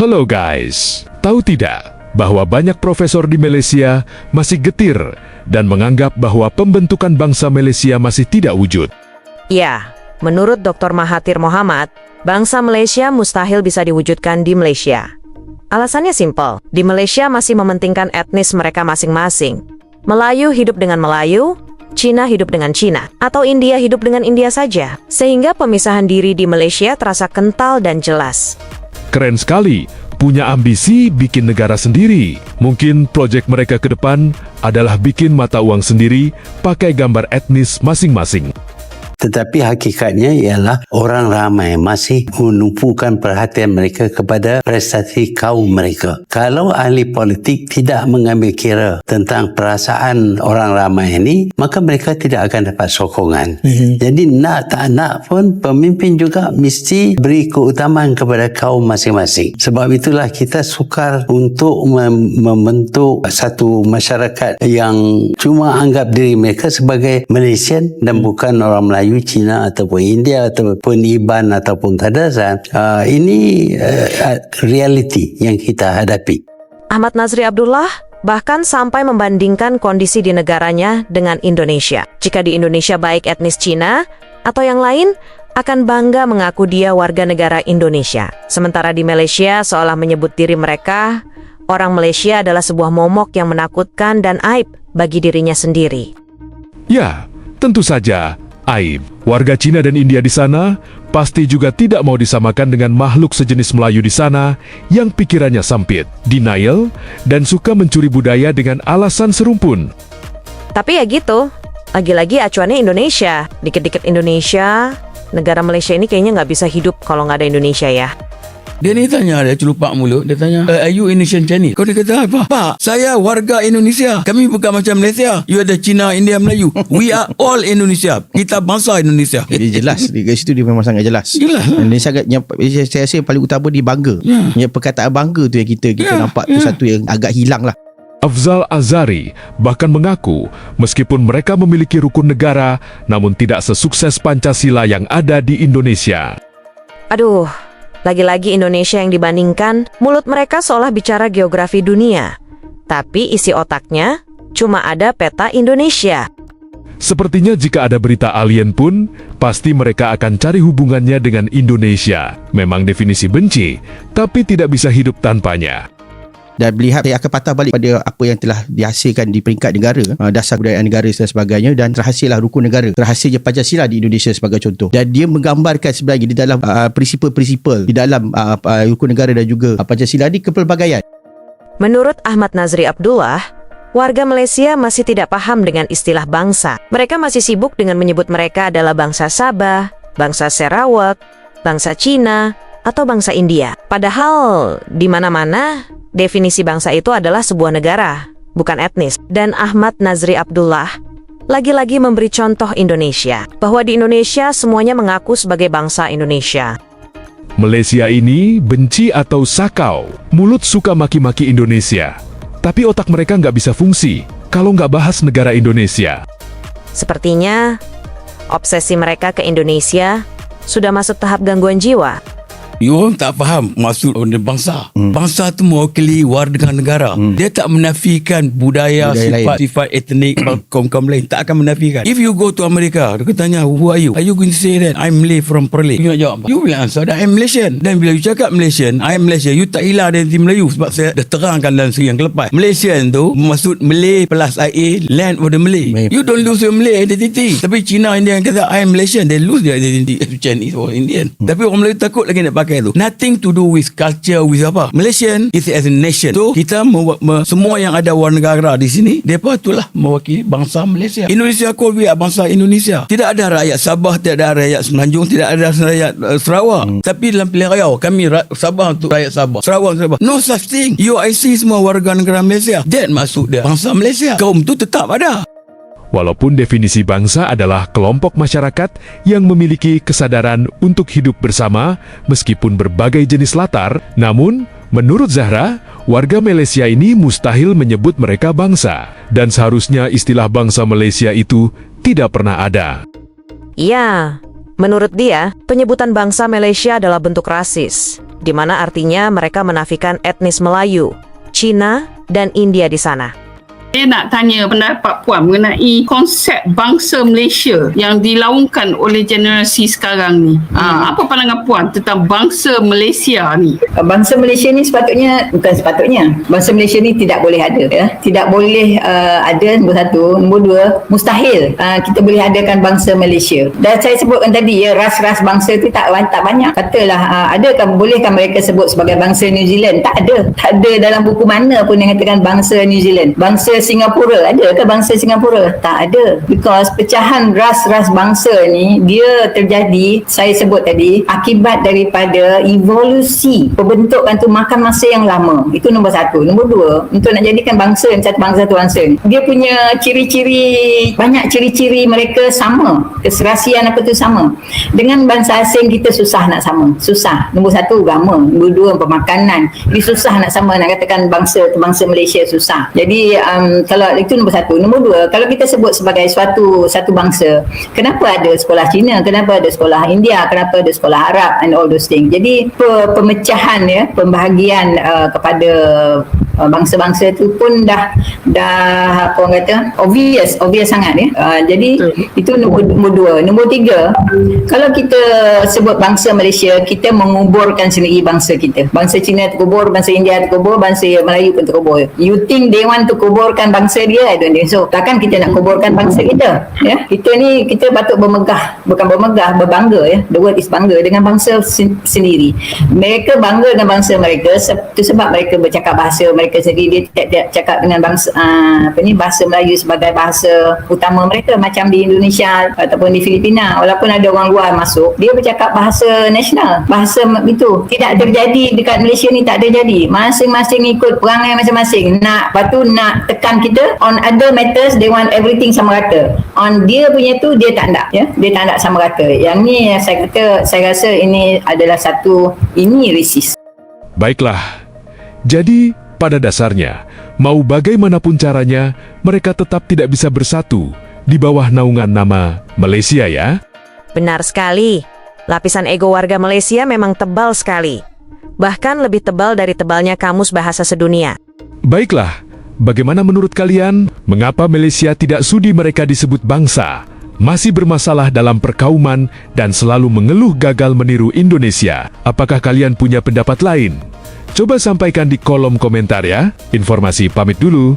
Halo guys, tahu tidak bahwa banyak profesor di Malaysia masih getir dan menganggap bahwa pembentukan bangsa Malaysia masih tidak wujud? Ya, menurut Dr. Mahathir Mohamad, bangsa Malaysia mustahil bisa diwujudkan di Malaysia. Alasannya simpel, di Malaysia masih mementingkan etnis mereka masing-masing. Melayu hidup dengan Melayu, Cina hidup dengan Cina, atau India hidup dengan India saja. Sehingga pemisahan diri di Malaysia terasa kental dan jelas. Keren sekali, punya ambisi bikin negara sendiri. Mungkin proyek mereka ke depan adalah bikin mata uang sendiri pakai gambar etnis masing-masing. Tetapi hakikatnya ialah orang ramai masih menumpukan perhatian mereka kepada prestasi kaum mereka. Kalau ahli politik tidak mengambil kira tentang perasaan orang ramai ini, maka mereka tidak akan dapat sokongan. Jadi nak tak nak pun pemimpin juga mesti beri keutamaan kepada kaum masing-masing. Sebab itulah kita sukar untuk membentuk satu masyarakat yang cuma anggap diri mereka sebagai Malaysian dan bukan orang Melayu, Cina ataupun India ataupun Iban ataupun Kadazan. Ini realiti yang kita hadapi. Ahmad Nazri Abdullah bahkan sampai membandingkan kondisi di negaranya dengan Indonesia. Jika di Indonesia baik etnis Cina atau yang lain, akan bangga mengaku dia warga negara Indonesia. Sementara di Malaysia seolah menyebut diri mereka, orang Malaysia adalah sebuah momok yang menakutkan dan aib bagi dirinya sendiri. Ya, tentu saja aib. Warga Cina dan India di sana pasti juga tidak mau disamakan dengan makhluk sejenis Melayu di sana yang pikirannya sempit, denial, dan suka mencuri budaya dengan alasan serumpun. Tapi ya gitu, lagi-lagi acuannya Indonesia. Dikit-dikit Indonesia, negara Malaysia ini kayaknya nggak bisa hidup kalau nggak ada Indonesia ya. Dia ni tanya, dia celupak mulut. Dia tanya, are you Indonesian Chinese? Kau dia kata apa? Pak, saya warga Indonesia. Kami bukan macam Malaysia. You ada Cina, India, Melayu. We are all Indonesia. Kita bangsa Indonesia. Dia jelas. Di situ dia memang sangat jelas. Jelas lah. Indonesia yang saya rasa yang paling utama dia bangga. Yang perkataan bangga tu yang kita nampak tu satu yang agak hilang lah. Afzal Azari bahkan mengaku meskipun mereka memiliki rukun negara, namun tidak sesukses Pancasila yang ada di Indonesia. Aduh, lagi-lagi Indonesia yang dibandingkan, mulut mereka seolah bicara geografi dunia. Tapi isi otaknya cuma ada peta Indonesia. Sepertinya jika ada berita alien pun, pasti mereka akan cari hubungannya dengan Indonesia. Memang definisi benci, tapi tidak bisa hidup tanpanya. Dan melihat saya akan patah balik pada apa yang telah dihasilkan di peringkat negara, dasar budaya negara dan sebagainya, dan terhasillah rukun negara, terhasilnya Pancasila di Indonesia sebagai contoh. Dan dia menggambarkan sebenarnya di dalam prinsipal-prinsipal di dalam rukun negara dan juga Pancasila ini kepelbagaian. Menurut Ahmad Nazri Abdullah, warga Malaysia masih tidak paham dengan istilah bangsa. Mereka masih sibuk dengan menyebut mereka adalah bangsa Sabah, bangsa Sarawak, bangsa Cina, atau bangsa India. Padahal di mana-mana definisi bangsa itu adalah sebuah negara, bukan etnis. Dan Ahmad Nazri Abdullah lagi-lagi memberi contoh Indonesia, bahwa di Indonesia semuanya mengaku sebagai bangsa Indonesia. Malaysia ini benci atau sakau, mulut suka maki-maki Indonesia, tapi otak mereka nggak bisa fungsi kalau nggak bahas negara Indonesia. Sepertinya obsesi mereka ke Indonesia sudah masuk tahap gangguan jiwa. You orang tak faham maksud bangsa. Bangsa tu mewakili warga negara. Dia tak menafikan budaya sifat etnik kaum-kaum lain. Tak akan menafikan. If you go to America, dia tanya, who are you? Are you going to say that I'm Malay from Perlis? You nak jawab apa? You will answer that I'm Malaysian. Dan bila you cakap Malaysian, I'm Malaysian, you tak hilang identiti Melayu. Sebab saya dah terangkan dalam segi yang kelepas. Malaysian tu maksud Malay plus IA, land of the Malay. You don't lose your Malay identity. Tapi Cina, India yang kata I'm Malaysian, they lose their identity as Chinese or Indian. Tapi orang Melayu takut lagi nak pakai tu. Nothing to do with culture, with apa. Malaysian is as a nation. So kita semua yang ada warga negara di sini, mereka itulah mewakili bangsa Malaysia. Indonesia call we are bangsa Indonesia. Tidak ada rakyat Sabah, tidak ada rakyat Semenanjung, tidak ada rakyat Sarawak. Tapi dalam pilihan raya kami Sabah untuk rakyat Sabah, Sarawak untuk Sabah. No such thing. UIC semua warga negara Malaysia. That masuk dia bangsa Malaysia. Kaum tu tetap ada. Walaupun definisi bangsa adalah kelompok masyarakat yang memiliki kesadaran untuk hidup bersama meskipun berbagai jenis latar, namun menurut Zahra, warga Malaysia ini mustahil menyebut mereka bangsa, dan seharusnya istilah bangsa Malaysia itu tidak pernah ada. Iya, Menurut dia, penyebutan bangsa Malaysia adalah bentuk rasis, di mana artinya mereka menafikan etnis Melayu, Cina, dan India di sana. Saya nak tanya pendapat Puan mengenai konsep bangsa Malaysia yang dilaungkan oleh generasi sekarang ni. Apa pandangan Puan tentang bangsa Malaysia ni? Bangsa Malaysia ni bukan sepatutnya. Bangsa Malaysia ni tidak boleh ada. Ya. Tidak boleh ada, nombor satu. Nombor dua, mustahil kita boleh adakan bangsa Malaysia. Dan saya sebutkan tadi, ya, ras-ras bangsa tu tak banyak. Katalah, bolehkah mereka sebut sebagai bangsa New Zealand? Tak ada. Tak ada dalam buku mana pun yang katakan bangsa New Zealand. Bangsa Singapura, ada ke bangsa Singapura? Tak ada. Because pecahan ras-ras bangsa ni dia terjadi, saya sebut tadi, akibat daripada evolusi pembentukan tu makan masa yang lama. Itu nombor satu. Nombor dua, untuk nak jadikan bangsa satu bangsa ni, dia punya ciri-ciri, banyak ciri-ciri mereka sama. Keserasian apa tu sama. Dengan bangsa asing kita susah nak sama. Susah. Nombor satu, agama. Nombor dua, pemakanan. Jadi susah nak sama, nak katakan bangsa Malaysia susah. Jadi kalau itu nombor satu. Nombor dua, kalau kita sebut sebagai satu bangsa, kenapa ada sekolah Cina, kenapa ada sekolah India, kenapa ada sekolah Arab and all those things. Jadi pemecahan, ya, pembahagian kepada bangsa-bangsa itu pun dah apa orang kata obvious sangat, ya. Jadi itu nombor dua. Nombor tiga, kalau kita sebut bangsa Malaysia, kita menguburkan sendiri bangsa kita. Bangsa Cina terkubur, bangsa India terkubur, bangsa Melayu pun terkubur. You think they want to kuburkan bangsa dia? I don't think so. Takkan kita nak kuburkan bangsa kita, ya. Kita patut berbangga, ya. The word is bangga dengan bangsa sendiri. Mereka bangga dengan bangsa mereka, itu sebab mereka bercakap bahasa mereka sendiri. Dia tidak cakap dengan bahasa Melayu sebagai bahasa utama mereka, macam di Indonesia ataupun di Filipina. Walaupun ada orang luar masuk, dia bercakap bahasa nasional. Bahasa itu tidak terjadi dekat Malaysia ni, tak ada jadi. Masing-masing ikut perangai masing-masing. Lepas tu nak tekan kita on other matters, they want everything sama rata. On dia punya tu dia tak nak, ya. Dia tak nak sama rata. Yang ni yang saya rasa ini adalah ini resis. Baiklah, jadi pada dasarnya, mau bagaimanapun caranya, mereka tetap tidak bisa bersatu di bawah naungan nama Malaysia, ya? Benar sekali. Lapisan ego warga Malaysia memang tebal sekali. Bahkan lebih tebal dari tebalnya kamus bahasa sedunia. Baiklah, bagaimana menurut kalian? Mengapa Malaysia tidak sudi mereka disebut bangsa? Masih bermasalah dalam perkauman dan selalu mengeluh gagal meniru Indonesia. Apakah kalian punya pendapat lain? Coba sampaikan di kolom komentar, ya. Informasi pamit dulu.